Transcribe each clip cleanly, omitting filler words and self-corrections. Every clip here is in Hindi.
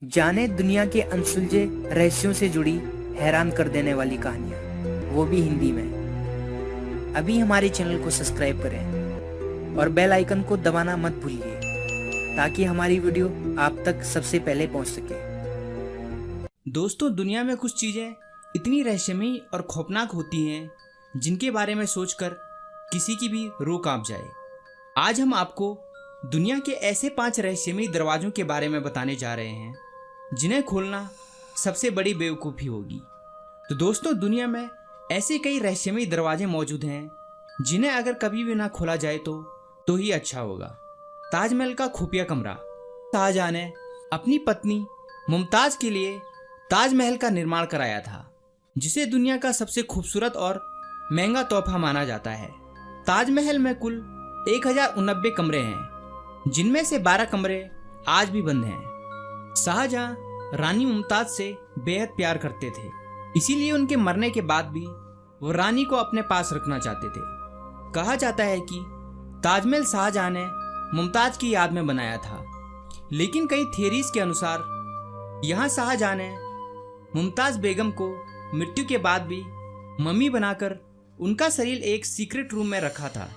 जाने दुनिया के अनसुलझे रहस्यों से जुड़ी हैरान कर देने वाली कहानियाँ, वो भी हिंदी में। अभी हमारे चैनल को सब्सक्राइब करें और बेल आइकन को दबाना मत भूलिए ताकि हमारी वीडियो आप तक सबसे पहले पहुंच सके। दोस्तों, दुनिया में कुछ चीज़ें इतनी रहस्यमयी और खौफनाक होती हैं जिनके बारे में सोचकर किसी की भी रूह कांप जाए। आज हम आपको दुनिया के ऐसे 5 रहस्यमयी दरवाजों के बारे में बताने जा रहे हैं जिन्हें खोलना सबसे बड़ी बेवकूफ़ी होगी। तो दोस्तों, दुनिया में ऐसे कई रहस्यमयी दरवाजे मौजूद हैं जिन्हें अगर कभी भी ना खोला जाए तो ही अच्छा होगा। ताजमहल का खुफिया कमरा। शाहजहां ने अपनी पत्नी मुमताज़ के लिए ताजमहल का निर्माण कराया था, जिसे दुनिया का सबसे खूबसूरत और महंगा तोहफा माना जाता है। ताजमहल में कुल 1089 कमरे हैं, जिनमें से 12 कमरे आज भी बंद हैं। शाहजहां रानी मुमताज से बेहद प्यार करते थे, इसीलिए उनके मरने के बाद भी वो रानी को अपने पास रखना चाहते थे। कहा जाता है कि ताजमहल शाहजहां ने मुमताज की याद में बनाया था, लेकिन कई थियरीज के अनुसार यहाँ शाहजहां ने मुमताज बेगम को मृत्यु के बाद भी मम्मी बनाकर उनका शरीर एक सीक्रेट रूम में रखा था।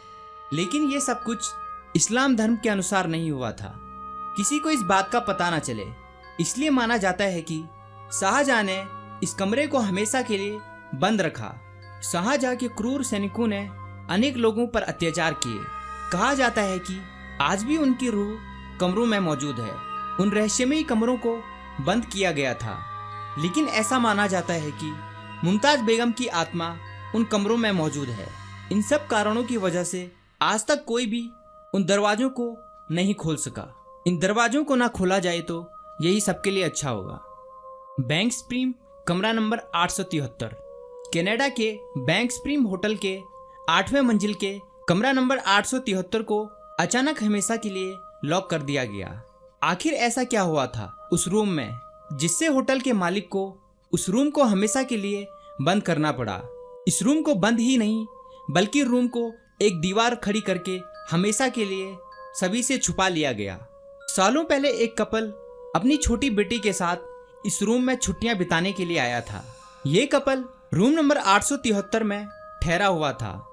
लेकिन ये सब कुछ इस्लाम धर्म के अनुसार नहीं हुआ था। किसी को इस बात का पता न चले, इसलिए माना जाता है कि शाहजहां ने इस कमरे को हमेशा के लिए बंद रखा। शाहजहां के क्रूर सैनिकों ने अनेक लोगों पर अत्याचार किए। कहा जाता है कि आज भी उनकी रूह कमरों में मौजूद है। उन रहस्यमयी कमरों को बंद किया गया था, लेकिन ऐसा माना जाता है कि मुमताज बेगम की आत्मा उन कमरों में मौजूद है। इन सब कारणों की वजह से आज तक कोई भी उन दरवाजों को नहीं खोल सका। इन दरवाजों को ना खोला जाए तो यही सबके लिए अच्छा होगा। बैंक स्ट्रीम कमरा नंबर 873। कनाडा के बैंक स्ट्रीम होटल के 8वें मंजिल के कमरा नंबर 873 को अचानक हमेशा के लिए लॉक कर दिया गया। आखिर ऐसा क्या हुआ था उस रूम में जिससे होटल के मालिक को उस रूम को हमेशा के लिए बंद करना पड़ा। इस रूम को बंद ही नहीं, बल्कि रूम को एक दीवार खड़ी करके हमेशा के लिए सभी से छुपा लिया गया। सालों पहले एक कपल अपनी छोटी बेटी के साथ इस रूम में छुट्टियां बिताने के लिए आया था। ये कपल रूम नंबर 873 में ठहरा हुआ था।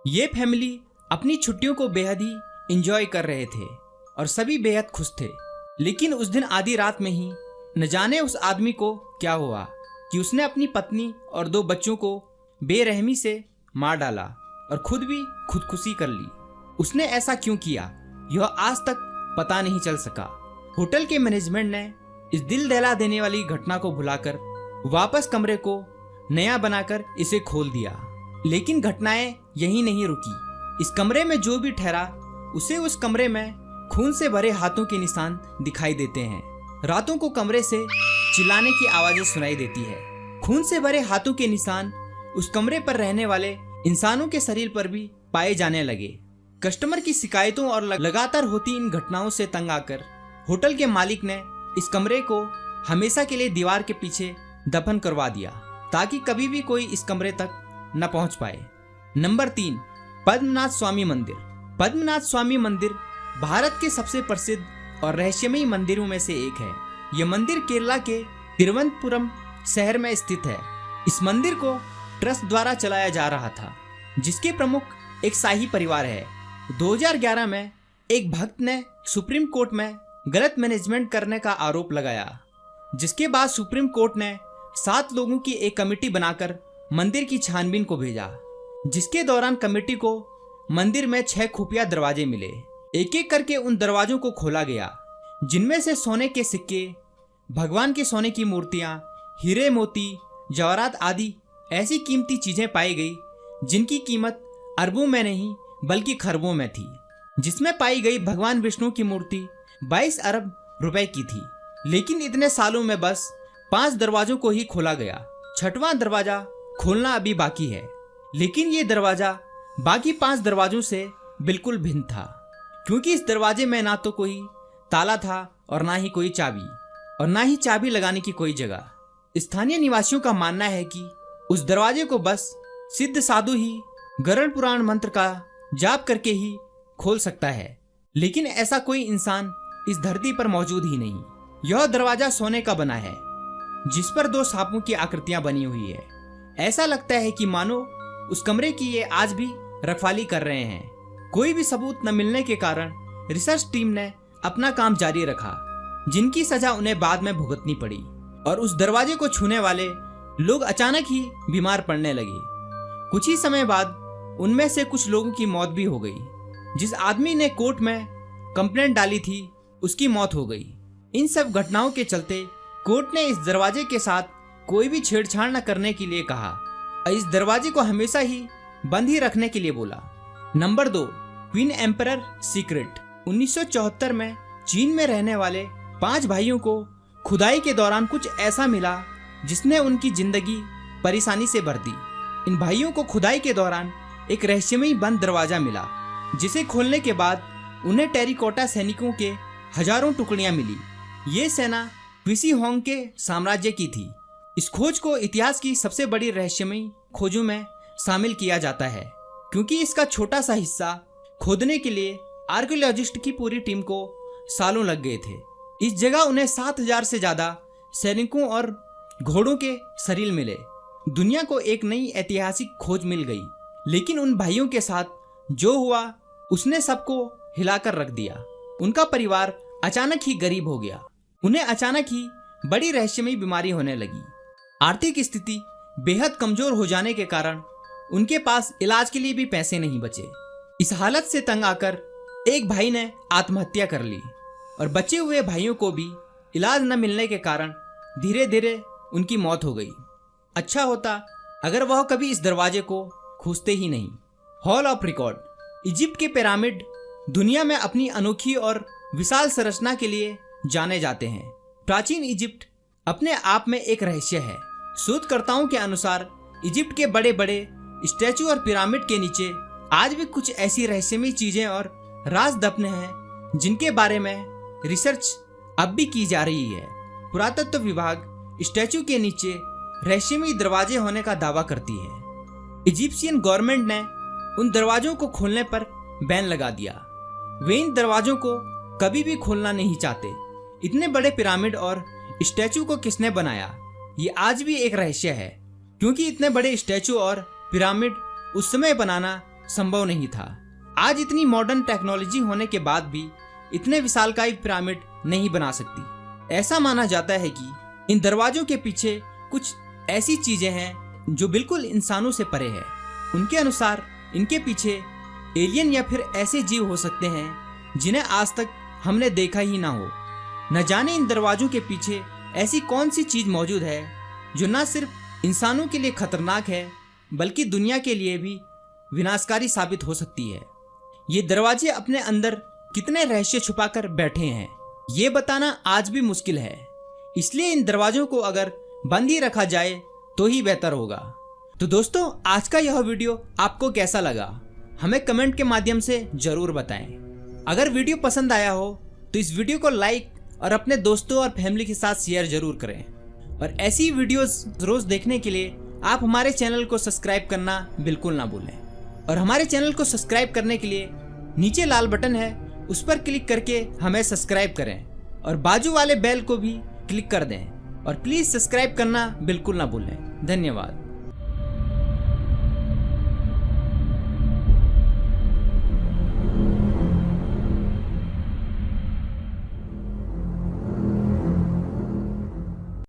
ये फैमिली अपनी छुट्टियों को बेहद ही एंजॉय कर रहे थे और सभी बेहद खुश थे। लेकिन उस दिन आधी रात में ही न जाने उस आदमी को क्या हुआ कि उसने अपनी पत्नी और 2 बच्चों को बेरहमी से मार डाला और खुद भी खुदकुशी कर ली। उसने ऐसा क्यों किया, यह आज तक पता नहीं चल सका। होटल के मैनेजमेंट ने इस दिल दहला देने वाली घटना को भुलाकर वापस कमरे को नया बनाकर इसे खोल दिया। लेकिन घटनाएं यहीं नहीं रुकी। इस कमरे में जो भी ठहरा उसे उस कमरे में खून से भरे हाथों के निशान दिखाई देते हैं। रातों को कमरे से चिल्लाने की आवाजें सुनाई देती है। खून से भरे हाथों के निशान उस कमरे पर रहने वाले इंसानों के शरीर पर भी पाए जाने लगे। कस्टमर की शिकायतों और लगातार होती इन घटनाओं से तंग आकर होटल के मालिक ने इस कमरे को हमेशा के लिए दीवार के पीछे दफन करवा दिया, ताकि कभी भी कोई इस कमरे तक न पहुंच पाए। नंबर 3, पद्मनाभ स्वामी मंदिर। पद्मनाभ स्वामी मंदिर भारत के सबसे प्रसिद्ध और रहस्यमयी मंदिरों में से एक है। यह मंदिर केरला के तिरुवनंतपुरम शहर में स्थित है। इस मंदिर को ट्रस्ट द्वारा चलाया जा रहा था, जिसके प्रमुख एक शाही परिवार है। 2011 में एक भक्त ने सुप्रीम कोर्ट में गलत मैनेजमेंट करने का आरोप लगाया, जिसके बाद सुप्रीम कोर्ट ने 7 लोगों की एक कमेटी बनाकर मंदिर की छानबीन को भेजा, जिसके दौरान कमेटी को मंदिर में 6 खुफिया दरवाजे मिले। एक एक करके उन दरवाजों को खोला गया, जिनमें से सोने के सिक्के, भगवान के सोने की मूर्तियां, हीरे मोती, जवाहरात आदि ऐसी कीमती चीजें पाई गई जिनकी कीमत अरबों में नहीं बल्कि खरबों में थी। जिसमें पाई गई भगवान विष्णु की मूर्ति 22 अरब रुपए की थी। लेकिन इतने सालों में बस 5 दरवाजों को ही खोला गया। 6वां दरवाजा खोलना अभी बाकी है, लेकिन ये दरवाजा बाकी 5 दरवाजों से बिल्कुल भिन्न था, क्योंकि इस दरवाजे में ना तो कोई ताला था और ना ही कोई चाबी, और ना ही चाबी लगाने की कोई जगह। स्थानीय निवासियों का मानना है कि उस दरवाजे को बस सिद्ध साधु ही गरुड़ पुराण मंत्र का जाप करके ही खोल सकता है, लेकिन ऐसा कोई इंसान इस धरती पर मौजूद ही नहीं। यह दरवाजा सोने का बना है, जिस पर 2 सांपों की आकृतियां बनी हुई है। ऐसा लगता है कि मानो उस कमरे की ये आज भी रखवाली कर रहे हैं। कोई भी सबूत न मिलने के कारण रिसर्च टीम ने अपना काम जारी रखा, जिनकी सजा उन्हें बाद में भुगतनी पड़ी। और उस दरवाजे को छूने वाले लोग अचानक ही बीमार पड़ने लगे। कुछ ही समय बाद उनमें से कुछ लोगों की मौत भी हो गई। जिस आदमी ने कोर्ट में कंप्लेंट डाली थी, उसकी मौत हो गई। इन सब घटनाओं के चलते कोर्ट ने इस दरवाजे के साथ कोई भी छेड़छाड़ न करने के लिए कहा और इस दरवाजे को हमेशा ही बंद ही रखने के लिए बोला। Number 2, queen emperor secret. 1974 में चीन में रहने वाले 5 भाइयों को खुदाई के दौरान कुछ ऐसा मिला जिसने उनकी जिंदगी परेशानी से भर दी। इन भाइयों को खुदाई के दौरान एक रहस्यमयी बंद दरवाजा मिला, जिसे खोलने के बाद उन्हें टेरिकोटा सैनिकों के हजारों टुकड़ियां मिली। ये सेना क्विशी होंग के साम्राज्य की थी। इस खोज को इतिहास की सबसे बड़ी रहस्यमयी खोजों में शामिल किया जाता है, क्योंकि इसका छोटा सा हिस्सा खोदने के लिए आर्कियोलॉजिस्ट की पूरी टीम को सालों लग गए थे। इस जगह उन्हें 7000 से ज्यादा सैनिकों और घोड़ों के शरीर मिले। दुनिया को एक नई ऐतिहासिक खोज मिल गई, लेकिन उन भाइयों के साथ जो हुआ उसने सबको हिलाकर रख दिया। उनका परिवार अचानक ही गरीब हो गया। उन्हें अचानक ही बड़ी रहस्यमयी बीमारी होने लगी। आर्थिक स्थिति बेहद कमजोर हो जाने के कारण उनके पास इलाज के लिए भी पैसे नहीं बचे। इस हालत से तंग आकर एक भाई ने आत्महत्या कर ली और बचे हुए भाइयों को भी इलाज न मिलने के कारण धीरे धीरे उनकी मौत हो गई। अच्छा होता अगर वह कभी इस दरवाजे को खोजते ही नहीं। Hall of record. इजिप्ट के पिरामिड दुनिया में अपनी अनोखी और विशाल संरचना के लिए जाने जाते हैं। प्राचीन इजिप्ट अपने आप में एक रहस्य है। शोधकर्ताओं के अनुसार इजिप्ट के बड़े बड़े स्टैचू और पिरामिड के नीचे आज भी कुछ ऐसी रहस्यमयी चीजें और राज दफने हैं जिनके बारे में रिसर्च अब भी की जा रही है। पुरातत्व विभाग स्टैचू के नीचे रहस्यमयी दरवाजे होने का दावा करती है। इजिप्शियन गवर्नमेंट ने उन दरवाजों को खोलने पर बैन लगा दिया। वे इन दरवाजों को कभी भी खोलना नहीं चाहते। इतने बड़े पिरामिड और स्टैचू को किसने बनाया, ये आज भी एक रहस्य है, क्योंकि इतने बड़े स्टैचू और पिरामिड उस समय बनाना संभव नहीं था। आज इतनी मॉडर्न टेक्नोलॉजी होने के बाद भी इतने विशालकाय पिरामिड नहीं बना सकती। ऐसा माना जाता है कि इन दरवाजों के पीछे कुछ ऐसी चीजें हैं जो बिल्कुल इंसानों से परे है। उनके अनुसार इनके पीछे एलियन या फिर ऐसे जीव हो सकते हैं जिन्हें आज तक हमने देखा ही ना हो। न जाने इन दरवाजों के पीछे ऐसी कौन सी चीज मौजूद है जो न सिर्फ इंसानों के लिए खतरनाक है बल्कि दुनिया के लिए भी विनाशकारी साबित हो सकती है। ये दरवाजे अपने अंदर कितने रहस्य छुपाकर बैठे हैं, ये बताना आज भी मुश्किल है। इसलिए इन दरवाजों को अगर बंद ही रखा जाए तो ही बेहतर होगा। तो दोस्तों, आज का यह वीडियो आपको कैसा लगा हमें कमेंट के माध्यम से जरूर बताएं। अगर वीडियो पसंद आया हो तो इस वीडियो को लाइक और अपने दोस्तों और फैमिली के साथ शेयर जरूर करें। और ऐसी वीडियोस रोज देखने के लिए आप हमारे चैनल को सब्सक्राइब करना बिल्कुल ना भूलें। और हमारे चैनल को सब्सक्राइब करने के लिए नीचे लाल बटन है, उस पर क्लिक करके हमें सब्सक्राइब करें और बाजू वाले बेल को भी क्लिक कर दें। और प्लीज सब्सक्राइब करना बिल्कुल ना भूलें। धन्यवाद।